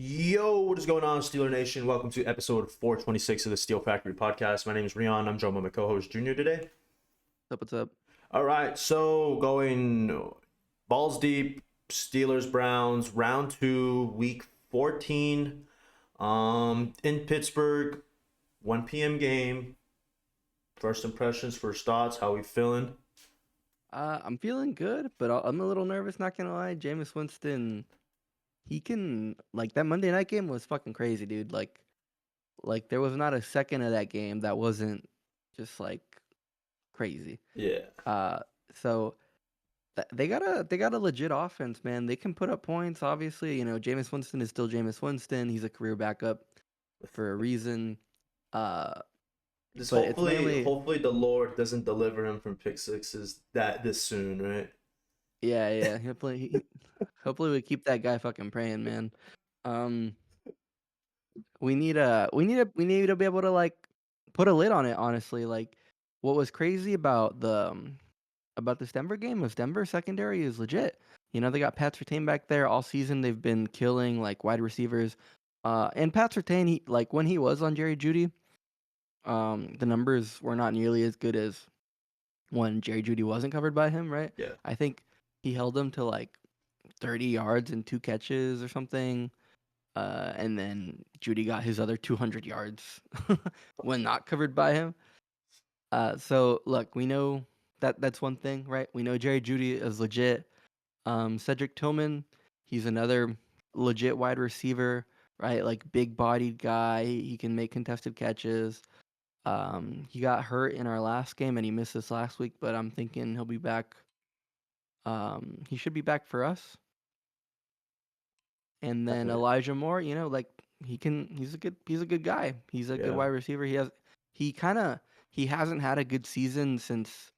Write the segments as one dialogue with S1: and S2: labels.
S1: Yo, what is going on, Steeler Nation? Welcome to episode 426 of the Steel Factory podcast. My name is Rion. I'm joined by my co-host Junior today.
S2: What's up?
S1: All right, so going balls deep, Steelers Browns round 2, week 14, in Pittsburgh, 1 p.m. game. First impressions, first thoughts. How we feeling?
S2: I'm feeling good, but I'm a little nervous. Not gonna lie, Jameis Winston, he can that Monday night game was fucking crazy, dude. Like there was not a second of that game that wasn't just like crazy.
S1: Yeah,
S2: Uh, so they got a legit offense, man. They can put up points. Obviously, Jameis Winston is still Jameis Winston. He's a career backup for a reason. Uh,
S1: just
S2: but it's mainly
S1: hopefully the Lord doesn't deliver him from pick sixes this soon, right?
S2: yeah. Hopefully we keep that guy fucking praying, man. Um. We need to be able to put a lid on it, honestly. Like what was crazy about this Denver game was Denver secondary is legit. They got Pat Surtain back there all season. They've been killing like wide receivers. And Pat Surtain, he like when he was on Jerry Jeudy, the numbers were not nearly as good as when Jerry Jeudy wasn't covered by him, right?
S1: Yeah.
S2: I think he held him to like 30 yards and 2 catches or something. And then Judy got his other 200 yards when not covered by him. So look, we know that's one thing, right? We know Jerry Judy is legit. Cedric Tillman, he's another legit wide receiver, right? Like big bodied guy. He can make contested catches. He got hurt in our last game and he missed this last week, but I'm thinking he'll be back. He should be back for us. And then
S1: Definitely.
S2: Elijah Moore, he's a good guy. He's a good wide receiver. He hasn't had a good season since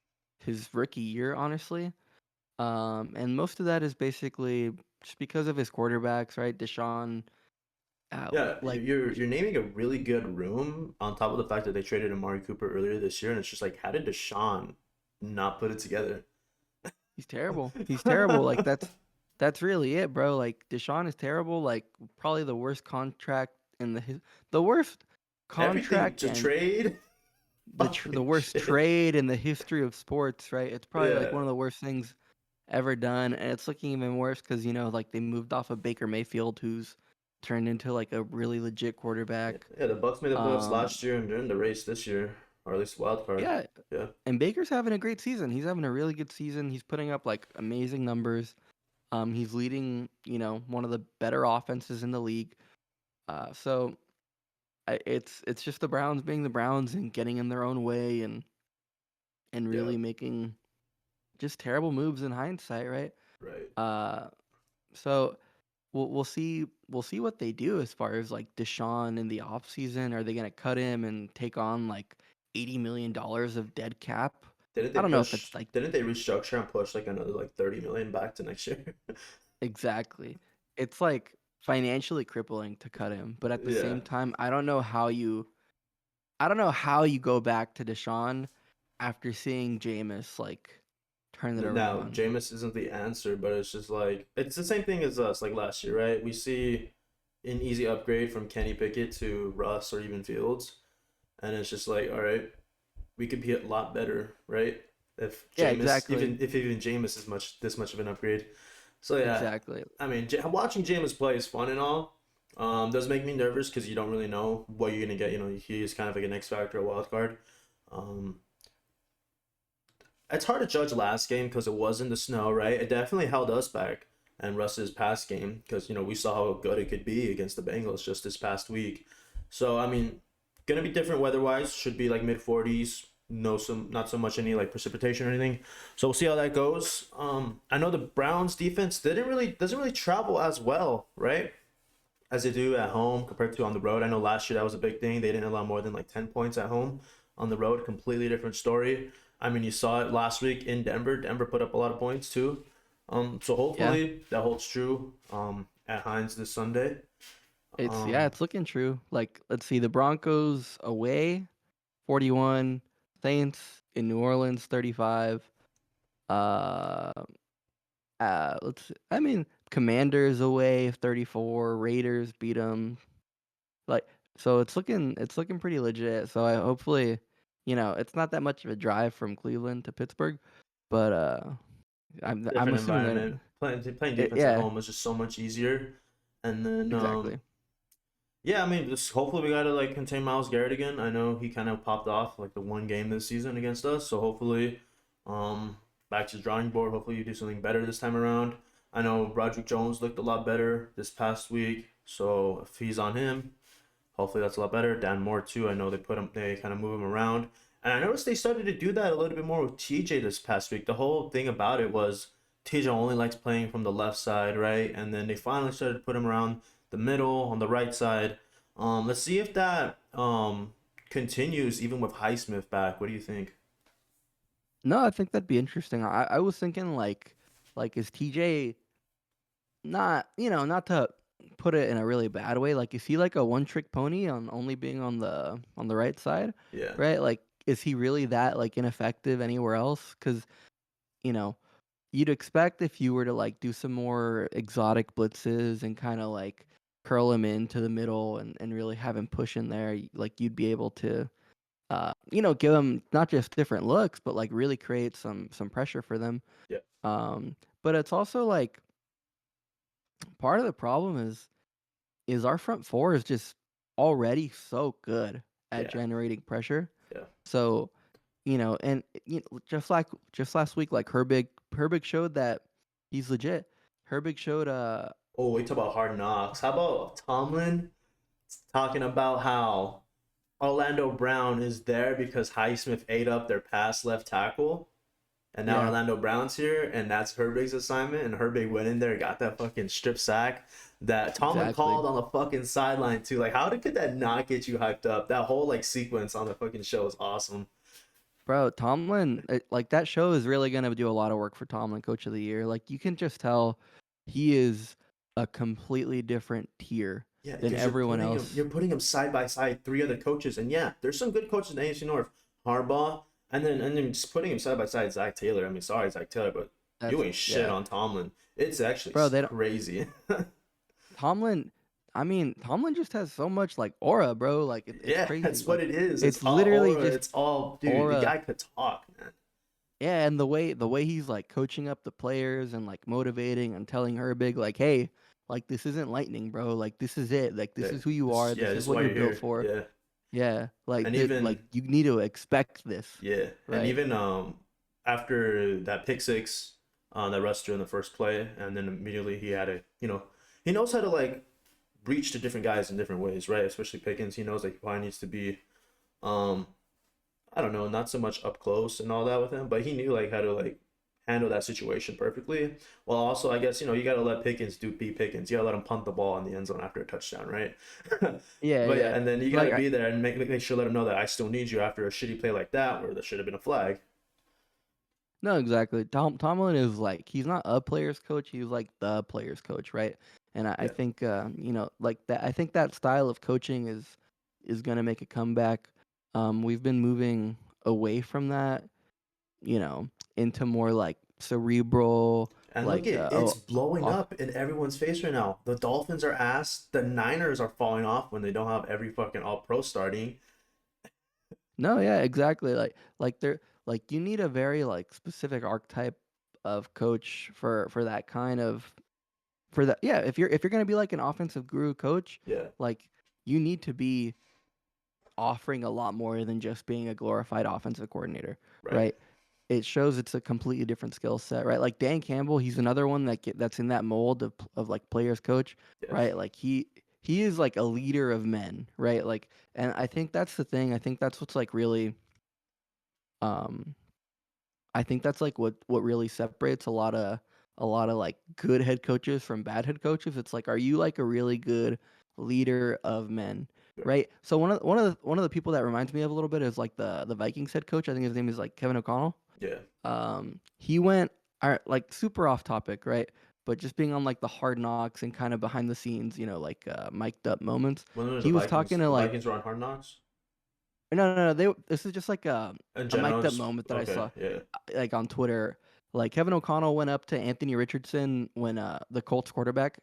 S2: his rookie year, honestly. And most of that is basically just because of his quarterbacks, right? Deshaun,
S1: Yeah,
S2: like
S1: you're naming a really good room on top of the fact that they traded Amari Cooper earlier this year, and it's just like, how did Deshaun not put it together?
S2: he's terrible. He's terrible. Like that's really it, bro. Like Deshaun is terrible. Like probably the worst contract in the worst
S1: Everything
S2: contract
S1: to
S2: and
S1: trade.
S2: the
S1: Fucking
S2: worst
S1: shit.
S2: trade in the history of sports, right? It's probably like
S1: Yeah,
S2: one of the worst things ever done, and it's looking even worse because like they moved off of Baker Mayfield, who's turned into like a really legit
S1: yeah,
S2: quarterback.
S1: yeah. The Bucks made the playoffs
S2: Um,
S1: last year, and they're in the race this year, or at least wild card.
S2: yeah,
S1: Yeah,
S2: and Baker's having a great season. He's having a really good season. He's putting up like amazing numbers. He's leading, one of the better offenses in the league. So it's just the Browns being the Browns and getting in their own way and
S1: yeah,
S2: really making just terrible moves in hindsight, right?
S1: right.
S2: Uh, so we'll see what they do as far as like Deshaun in the offseason. Are they gonna cut him and take on like $80 million of dead cap? I don't know if it's like
S1: Didn't they restructure and push like another like 30 million back to next year?
S2: exactly. It's like financially crippling to cut him, but at the
S1: Yeah.
S2: same time, I don't know how you go back to Deshaun after seeing Jameis like turn it
S1: Now,
S2: around.
S1: Jameis isn't the answer, but it's just like it's the same thing as us, like last year, right? We see an easy upgrade from Kenny Pickett to Russ or even Fields, and it's just like, all right, we could be a lot better, right?
S2: Yeah, exactly.
S1: If even Jameis is this much of an upgrade. So yeah,
S2: Exactly.
S1: I mean, watching Jameis play is fun and all. Does make me nervous because you don't really know what you're gonna get. You know, he is kind of like an X factor, a wild card. Um, it's hard to judge last game because it was in the snow, right? It definitely held us back and Russ's past game because we saw how good it could be against the Bengals just this past week. So I mean, gonna be different weather wise. Should be like mid 40s. No, some not so much any like precipitation or anything. So we'll see how that goes. I know the Browns defense doesn't really travel as well, right? As they do at home compared to on the road. I know last year that was a big thing. They didn't allow more than like 10 points at home. On the road, completely different story. I mean, you saw it last week in Denver. Denver put up a lot of points too. So
S2: Yeah.
S1: hopefully that holds true at Heinz this Sunday. Um,
S2: It's looking true. Like, let's see, the Broncos away, 41, Saints in New Orleans, 35. Uh, let's see. I mean, Commanders away 34. Raiders beat them. Like, so it's looking pretty legit. So I hopefully, it's not that much of a drive from Cleveland to Pittsburgh, but I'm
S1: Different
S2: assuming
S1: environment.
S2: that
S1: Playing defense at
S2: yeah,
S1: home is just so much easier. And then
S2: exactly.
S1: yeah, I mean, just hopefully we gotta like contain Miles Garrett again. I know he kind of popped off like the one game this season against us, so hopefully, um, back to the drawing board. Hopefully you do something better this time around. I know Broderick Jones looked a lot better this past week, so if he's on him, hopefully that's a lot better. Dan Moore too. I know they kind of move him around, and I noticed they started to do that a little bit more with TJ this past week. The whole thing about it was TJ only likes playing from the left side, right? And then they finally started to put him around the middle on the right side. Let's see if that continues even with Highsmith back. What do you think?
S2: No, I think that'd be interesting. I was thinking like is TJ not not to put it in a really bad way, like is he like a one trick pony on only being on the right side,
S1: Yeah,
S2: right? Like is he really that like ineffective anywhere else? Because you know you'd expect if you were to like do some more exotic blitzes and kind of like curl him into the middle and really have him push in there, like you'd be able to give them not just different looks, but like really create some pressure for them.
S1: yeah,
S2: But it's also like part of the problem is our front four is just already so good at
S1: yeah,
S2: generating pressure.
S1: yeah.
S2: So, and just last week, like Herbig showed that he's legit. Herbig showed
S1: Oh, we talk about hard knocks. How about Tomlin talking about how Orlando Brown is there because Highsmith ate up their pass left tackle? And now
S2: yeah,
S1: Orlando Brown's here, and that's Herbig's assignment. And Herbig went in there, got that fucking strip sack that Tomlin
S2: exactly.
S1: called on the fucking sideline too. Like, could that not get you hyped up? That whole like sequence on the fucking show is awesome.
S2: Bro, Tomlin, like that show is really gonna do a lot of work for Tomlin, Coach of the Year. Like you can just tell he is a completely different tier
S1: Yeah,
S2: than
S1: because
S2: everyone else.
S1: you're putting him side by side, three other coaches, and yeah, there's some good coaches in the AFC North, Harbaugh, and then just putting him side by side, Zach Taylor. I mean, sorry, Zach Taylor, but you
S2: That's
S1: ain't shit
S2: yeah,
S1: on Tomlin. It's actually
S2: bro. They don't,
S1: crazy.
S2: Tomlin. I mean, Tomlin just has so much like aura, bro. Like it's
S1: Yeah,
S2: crazy.
S1: that's what
S2: Like
S1: it is. It's
S2: it's
S1: all
S2: literally
S1: aura.
S2: just
S1: It's all, dude. The
S2: aura.
S1: guy could talk, man.
S2: Yeah, and the way he's like coaching up the players and like motivating and telling her big like, hey, like this isn't lightning, bro. Like this is it. Like this
S1: Yeah,
S2: is who you are.
S1: yeah,
S2: This is
S1: this is
S2: what
S1: why
S2: you're
S1: you're
S2: built
S1: here.
S2: for.
S1: Yeah,
S2: Yeah, like
S1: and
S2: that. Like
S1: even
S2: you need to expect this,
S1: yeah, and
S2: right?
S1: even after that pick six, that Russ threw in the first play, and then immediately he had a he knows how to like reach to different guys in different ways, right? Especially Pickens, he knows like he probably needs to be um I don't know, not so much up close and all that with him, but he knew like how to like handle that situation perfectly. Well, also I guess you gotta let Pickens do be Pickens. You gotta let him punt the ball in the end zone after a touchdown, right?
S2: Yeah,
S1: But yeah,
S2: yeah.
S1: and then you
S2: Like
S1: gotta be there and make sure let him know that I still need you after a shitty play like that where there should have been a flag.
S2: no, exactly. Tomlin is like he's not a player's coach. He's like the player's coach, right? And I
S1: Yeah,
S2: think like that. I think that style of coaching is gonna make a comeback. We've been moving away from that, you know, into more like cerebral,
S1: and look
S2: like
S1: at it's blowing
S2: off.
S1: up in everyone's face right now. The Dolphins are ass. The Niners are falling off when they don't have every fucking all pro starting.
S2: No, yeah, exactly. Like they're like you need a very like specific archetype of coach for that kind of for that. Yeah, if you're gonna be like an offensive guru coach,
S1: Yeah,
S2: like you need to be offering a lot more than just being a glorified offensive coordinator,
S1: right.
S2: right? It shows it's a completely different skill set, right? Like Dan Campbell, he's another one that's in that mold of like players coach,
S1: Yeah,
S2: right? Like he is like a leader of men, right? Like, and I think that's the thing. I think that's what's like really, um, I think that's like what really separates a lot of like good head coaches from bad head coaches. It's like, are you like a really good leader of men,
S1: yeah,
S2: right? So one of the people that reminds me of a little bit is like the Vikings head coach. I think his name is like Kevin O'Connell.
S1: yeah.
S2: He went like super off topic, right? But just being on like the hard knocks and kind of behind the scenes, like mic'd up moments.
S1: When were
S2: He was talking to
S1: The
S2: like
S1: Vikings were on Hard Knocks?
S2: no, no, no. This is just like
S1: In
S2: a mic'd
S1: general,
S2: up moment that I
S1: okay,
S2: saw
S1: yeah,
S2: like on Twitter. Like Kevin O'Connell went up to Anthony Richardson when the Colts quarterback.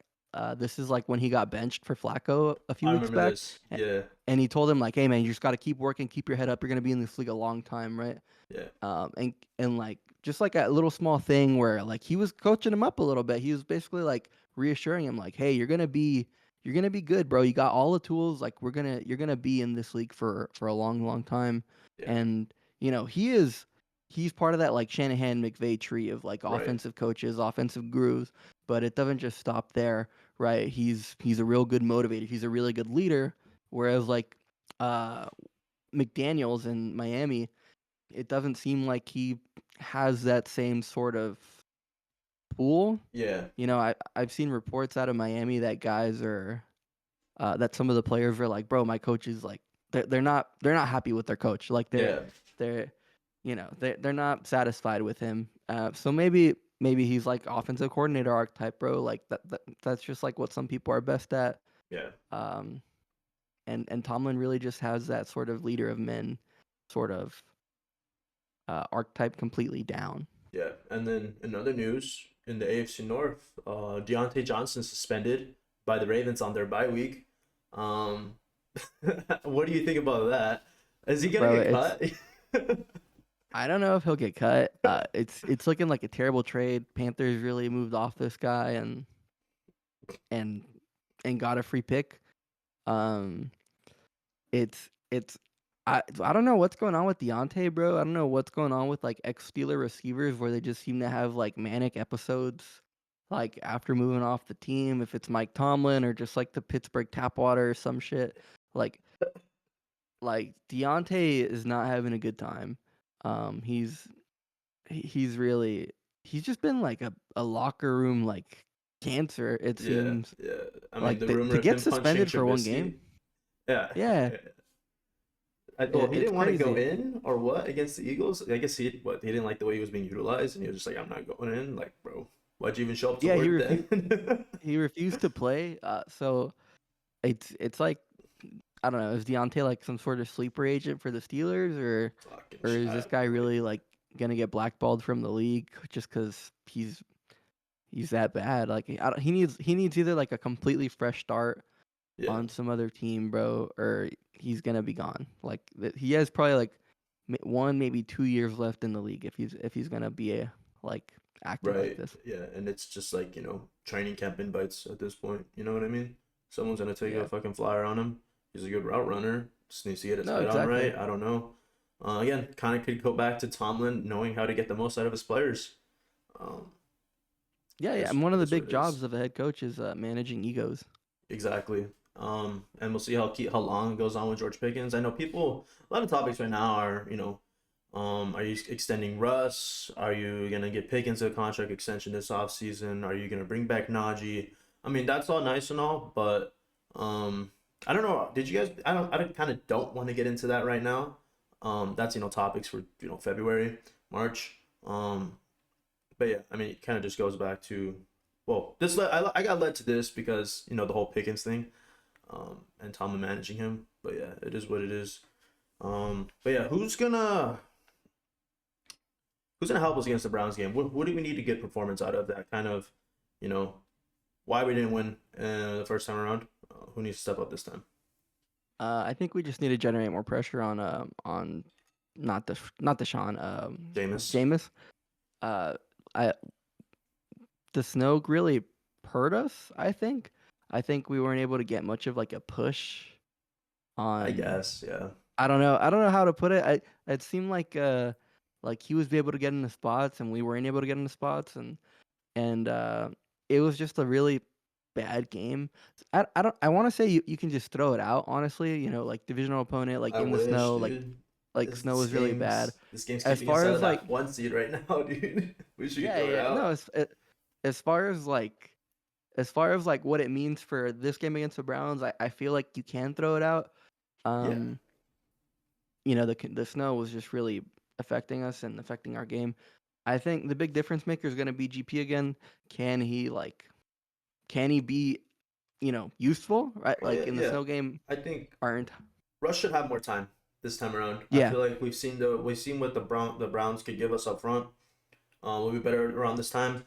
S2: This is like when he got benched for Flacco a few
S1: I
S2: weeks
S1: remember
S2: back,
S1: this. Yeah,
S2: and he told him like, "Hey man, you just got to keep working, keep your head up. You're gonna be in this league a long time, right?"
S1: yeah,
S2: And like just like a little small thing where like he was coaching him up a little bit. He was basically like reassuring him like, "Hey, you're gonna be good, bro. You got all the tools. Like you're gonna be in this league for a long, long time."
S1: yeah.
S2: And he's part of that like Shanahan McVay tree of like
S1: Right.
S2: offensive coaches, offensive gurus. But it doesn't just stop there, right? He's a real good motivator. He's a really good leader. Whereas like uh McDaniels in Miami, it doesn't seem like he has that same sort of pool.
S1: Yeah,
S2: I've seen reports out of Miami that guys are that some of the players were like, bro, my coach is like they're not happy with their coach. Like
S1: yeah,
S2: they're they're not satisfied with him. So maybe he's like offensive coordinator archetype, bro. Like that's just like what some people are best at.
S1: yeah,
S2: Um, and Tomlin really just has that sort of leader of men sort of archetype completely down.
S1: yeah. And then in other news, in the AFC North, Deontay Johnson suspended by the Ravens on their bye week. Um, what do you think about that? Is he gonna
S2: Bro,
S1: get
S2: it's
S1: cut?
S2: I don't know if he'll get cut. It's looking like a terrible trade. Panthers really moved off this guy and and got a free pick. Um, it's I don't know what's going on with Deontay, bro. I don't know what's going on with like ex Steeler receivers where they just seem to have like manic episodes like after moving off the team. If it's Mike Tomlin or just like the Pittsburgh tap water or some shit. Like like Deontay is not having a good time. Um, he's he's really he's just been like a locker room like cancer. It
S1: Yeah,
S2: seems
S1: yeah. I mean,
S2: like
S1: the rumor
S2: to
S1: of
S2: get
S1: him punching
S2: suspended for one game.
S1: Trubisky. Yeah.
S2: Yeah,
S1: Well, he
S2: it's
S1: didn't want to go
S2: crazy.
S1: in or what against the Eagles. I guess he didn't like the way he was being utilized, and he was just like, "I'm not going in." Like, bro, why'd you even show up to
S2: Yeah,
S1: work then?
S2: he refused to play. So it's like I don't know. Is Deontay like some sort of sleeper agent for the Steelers,
S1: Fucking,
S2: or is
S1: I
S2: this
S1: have
S2: guy
S1: no
S2: really
S1: idea.
S2: like gonna get blackballed from the league just because he's that bad? Like he needs either like a completely fresh start
S1: Yeah,
S2: on some other team, bro, or he's gonna be gone. Like he has probably like one maybe 2 years left in the league if he's gonna be like acting like
S1: right.
S2: this.
S1: Yeah, and it's just like training camp invites at this point. You know what I mean? Someone's gonna take a
S2: Yeah.
S1: fucking flyer on him. He's a good route runner. Just needs to get his
S2: No,
S1: head on
S2: exactly.
S1: right. I don't know. Again, kind of could go back to Tomlin knowing how to get the most out of his players. Um,
S2: Yeah,
S1: it
S2: yeah.
S1: is
S2: And one of
S1: it
S2: the
S1: is what
S2: big
S1: it is.
S2: jobs of a head coach is managing egos.
S1: Exactly. And we'll see how long it goes on with George Pickens. I know a lot of topics right now are, are you extending Russ? Are you gonna get Pickens a contract extension this offseason? Are you gonna bring back Najee? I mean, that's all nice and all, but I don't know. Did you guys? I kind of don't want to get into that right now. That's topics for February, March. But yeah, I mean, it kind of just goes back to, well, I got led to this because the whole Pickens thing, and Tomlin managing him. But yeah, it is what it is. But yeah, who's gonna help us against the Browns game? What do we need to get performance out of that kind of, you know, why we didn't win the first time around? Who needs to step up this time?
S2: I think we just need to generate more pressure on not Deshaun
S1: Jameis.
S2: Jameis. Uh, I the snow really hurt us. I think we weren't able to get much of like a push
S1: I
S2: on.
S1: guess. Yeah.
S2: I don't know how to put it. It seemed like he was able to get into spots and we weren't able to get into spots and it was just a really bad game. I want to say you can just throw it out honestly. Like divisional opponent like
S1: I
S2: in the
S1: wish,
S2: snow
S1: dude.
S2: like
S1: This
S2: snow
S1: this
S2: was really bad.
S1: game's this game's
S2: As
S1: keeping us
S2: far
S1: out
S2: as
S1: of
S2: like
S1: that 1 seed right now, dude. We should
S2: yeah
S1: throw it
S2: yeah no
S1: out.
S2: as far as like what it means for this game against the Browns, I feel like you can throw it out.
S1: Yeah.
S2: Um, the snow was just really affecting us and affecting our game. I think the big difference maker is going to be GP again. Can he like can he be useful, right?
S1: Oh yeah,
S2: Like in the
S1: yeah.
S2: snow game
S1: I think
S2: aren't.
S1: Russ should have more time this time around. I
S2: Yeah.
S1: feel like we've seen what the Browns could give us up front. We'll be better around this time.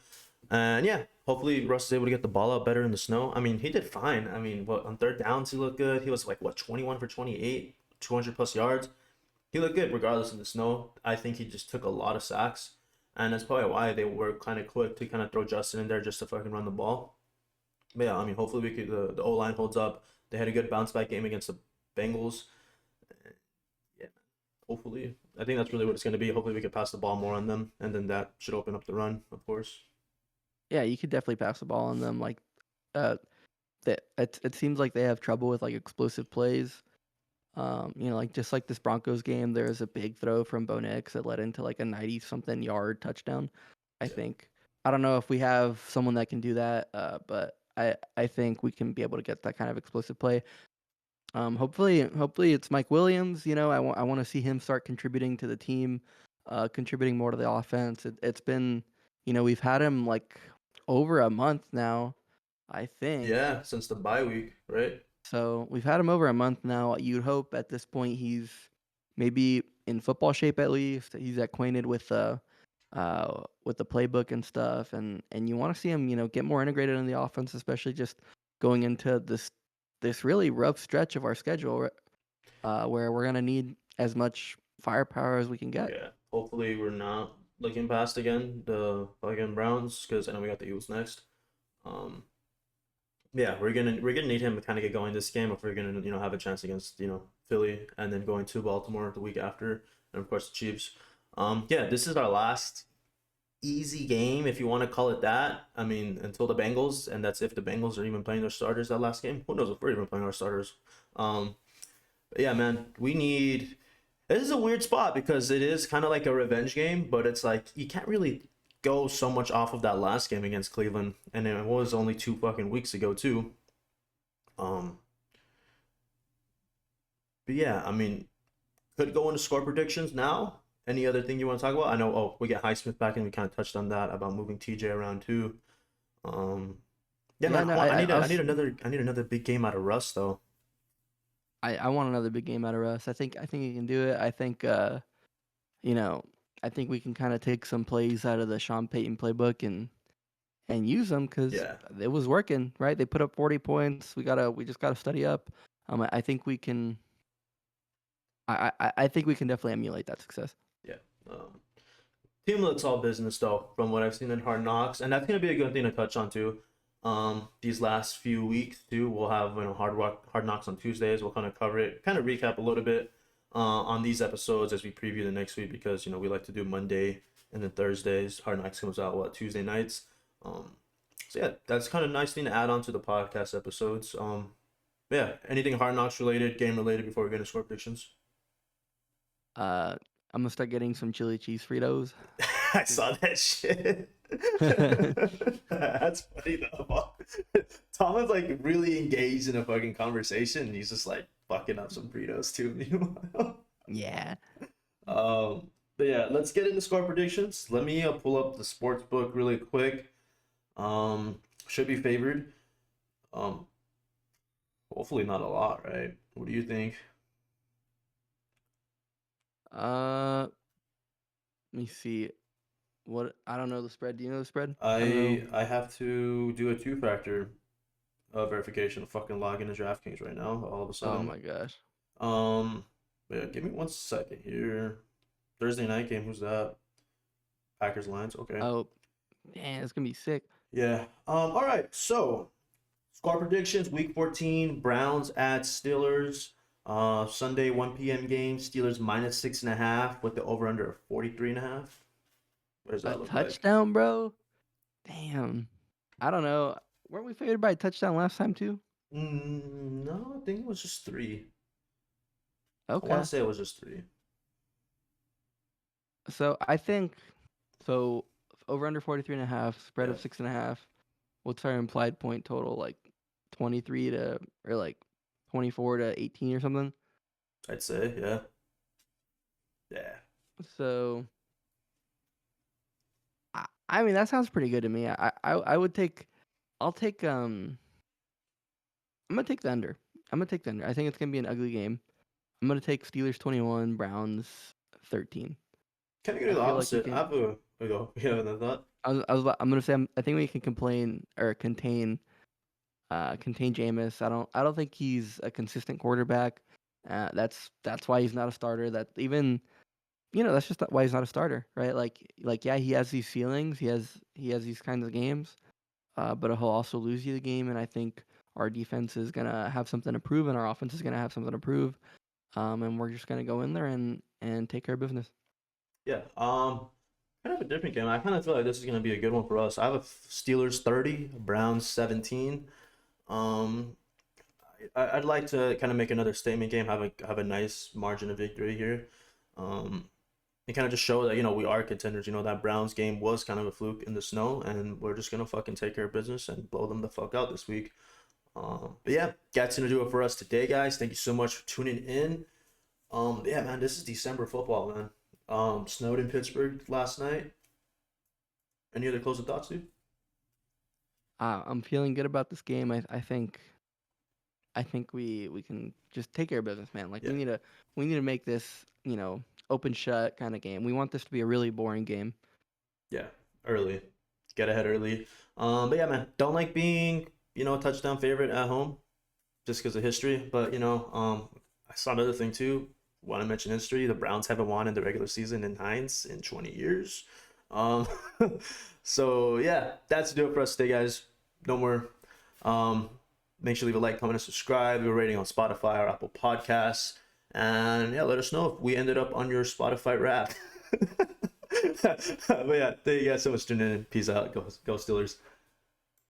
S1: And yeah, hopefully Russ is able to get the ball out better in the snow. I mean, he did fine. I mean, what on third downs he looked good. He was like what 21 for 28, 200 plus yards. He looked good regardless of the snow. I think he just took a lot of sacks, and that's probably why they were kind of quick to kind of throw Justin in there just to fucking run the ball. But yeah, I mean, hopefully we could the O line holds up. They had a good bounce back game against the Bengals. Yeah, hopefully. I think that's really what it's going to be. Hopefully we could pass the ball more on them, and then that should open up the run, of course.
S2: Yeah, you could definitely pass the ball on them. Like, uh, it seems like they have trouble with like explosive plays. Like just like this Broncos game, there was a big throw from Bo Nix that led into like a 90-something yard touchdown. I
S1: Yeah.
S2: think. I don't know if we have someone that can do that, but I think we can be able to get that kind of explosive play. Hopefully it's Mike Williams. I want to see him start contributing to the team, contributing more to the offense. It's been, we've had him like over a month now, I think.
S1: Yeah, since the bye week, right?
S2: So we've had him over a month now. You'd hope at this point he's maybe in football shape at least. He's acquainted with the playbook and stuff, and you want to see him, get more integrated in the offense, especially just going into this really rough stretch of our schedule, where we're gonna need as much firepower as we can get.
S1: Yeah. Hopefully we're not looking past again the fucking Browns because I know we got the Eagles next. Um, yeah, we're gonna need him to kind of get going this game if we're gonna have a chance against Philly and then going to Baltimore the week after and of course the Chiefs. Yeah, this is our last easy game if you want to call it that. I mean, until the Bengals, and that's if the Bengals are even playing their starters that last game. Who knows if we're even playing our starters? But yeah, man, we need. This is a weird spot because it is kind of like a revenge game, but it's like you can't really go so much off of that last game against Cleveland, and it was only 2 fucking weeks ago too. Um, but yeah, I mean, could go into score predictions now. Any other thing you want to talk about? I know. Oh, we get Highsmith back, and we kind of touched on that about moving TJ around too. Um, yeah,
S2: Yeah,
S1: man,
S2: no,
S1: I need another big game out of Russ though.
S2: I want another big game out of Russ. I think he can do it. You know, I think we can kind of take some plays out of the Sean Payton playbook and use them because
S1: Yeah,
S2: it was working, right? They put up 40 points. We just gotta study up. I think we can. I think we can definitely emulate that success.
S1: yeah. Team looks all business though, from what I've seen in Hard Knocks, and that's gonna be a good thing to touch on too. These last few weeks too, we'll have Hard Knocks on Tuesdays. We'll kind of cover it, kind of recap a little bit on these episodes as we preview the next week because we like to do Monday and then Thursdays. Hard Knocks comes out Tuesday nights. Um, so yeah, that's kind of a nice thing to add on to the podcast episodes. Yeah, anything Hard Knocks related, game related before we get into score predictions.
S2: Uh, I'm gonna start getting some chili cheese Fritos.
S1: I saw that shit. That's funny though. Tomlin's like really engaged in a fucking conversation. And he's just like fucking up some burritos too. Meanwhile,
S2: Yeah.
S1: but yeah, let's get into score predictions. Let me pull up the sports book really quick. Should be favored. Um, hopefully not a lot, right? What do you think?
S2: Uh, Let me see. What I don't know the spread. Do you know the spread? I don't know.
S1: I have to do a two-factor verification. Fucking log into DraftKings right now. All of a
S2: Oh
S1: sudden.
S2: my gosh.
S1: Um, yeah, give me 1 second here. Thursday night game. Who's that? Packers Lions. Okay.
S2: Oh, man, it's gonna be sick.
S1: Yeah. All right. So, score predictions. Week 14. Browns at Steelers. Sunday 1 p.m. game. Steelers -6.5 with the over under 43.5. What does
S2: A
S1: that look like?
S2: touchdown, bro. Damn. I don't know. Weren't we favored by a touchdown last time too?
S1: No, I think it was just three. I want to
S2: Okay.
S1: say it was just three.
S2: So I think so over under 43.5, spread
S1: Yeah,
S2: of 6.5. What's our implied point total? Like 23 to or like 24 to 18 or something.
S1: I'd say. Yeah. Yeah.
S2: So I mean that sounds pretty good to me. I would take I'll take I'm gonna take the under. I'm gonna take the under. I think it's gonna be an ugly game. I'm gonna take Steelers 21, Browns 13.
S1: Kind of go
S2: I
S1: to the
S2: feel like we
S1: opposite.
S2: can.
S1: We go. You have another thought?
S2: I'm gonna say I think we can complain or contain Jameis. I don't think he's a consistent quarterback. That's why he's not a starter. That even that's just why he's not a starter, right? Like yeah, he has these feelings. He has these kinds of games. But he'll also lose you the game, and I think our defense is gonna have something to prove, and our offense is gonna have something to prove. And we're just gonna go in there and take care of business.
S1: Yeah. Kind of a different game. I kind of feel like this is gonna be a good one for us. I have a Steelers 30, Browns 17. Um, I'd like to kind of make another statement game, have a nice margin of victory here. Um, and kind of just show that we are contenders. That Browns game was kind of a fluke in the snow, and we're just gonna fucking take care of business and blow them the fuck out this week. But yeah, that's gonna do it for us today, guys. Thank you so much for tuning in. Yeah, man, this is December football, man. Snowed in Pittsburgh last night. Any other closing thoughts, dude?
S2: I'm feeling good about this game. I think we can just take care of business, man. Like
S1: Yeah,
S2: we need to make this open shut kind of game. We want this to be a really boring game.
S1: yeah, early, get ahead early. But yeah, man, don't like being a touchdown favorite at home just because of history. But I saw another thing too. Want to mention history? The Browns haven't won in the regular season in Heinz in 20 years. Um, so yeah, that's to do it for us today, guys. No more. Um, Make sure to leave a like, comment, and subscribe. Leave a rating on Spotify or Apple Podcasts. And yeah, let us know if we ended up on your Spotify rap. But yeah, thank you guys so much for tuning in. Peace out. Go Steelers.